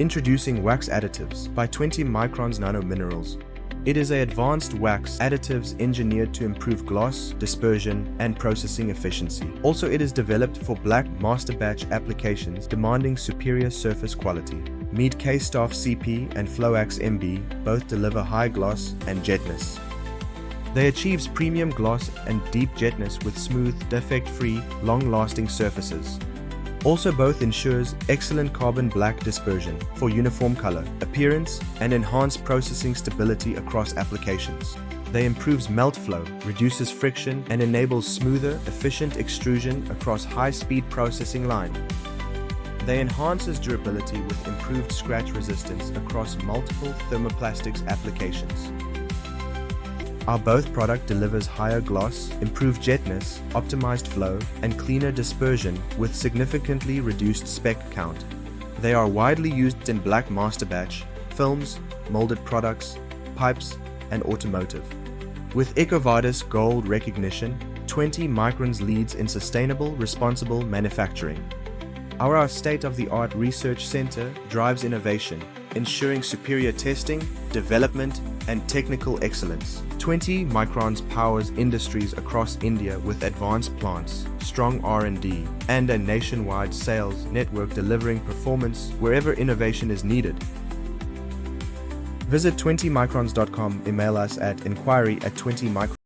Introducing Wax Additives by 20 Microns Nano Minerals. It is an advanced wax additives engineered to improve gloss, dispersion, and processing efficiency. Also, it is developed for black Masterbatch applications demanding superior surface quality. Meet K-STOFF CP and FLOWAX-MB, both deliver high gloss and jetness. They achieves premium gloss and deep jetness with smooth, defect-free, long-lasting surfaces. Also, both ensures excellent carbon black dispersion for uniform color, appearance, and enhanced processing stability across applications. They improves melt flow, reduces friction, and enables smoother, efficient extrusion across high-speed processing line. They enhances durability with improved scratch resistance across multiple thermoplastics applications. Our both product delivers higher gloss, improved jetness, optimized flow, and cleaner dispersion with significantly reduced speck count. They are widely used in black Masterbatch, films, molded products, pipes, and automotive. With EcoVadis Gold recognition, 20 Microns leads in sustainable, responsible manufacturing. Our state-of-the-art research center drives innovation, ensuring superior testing, development, and technical excellence. 20 Microns powers industries across India with advanced plants, strong R&D, and a nationwide sales network delivering performance wherever innovation is needed. Visit 20microns.com, email us at inquiry@20microns.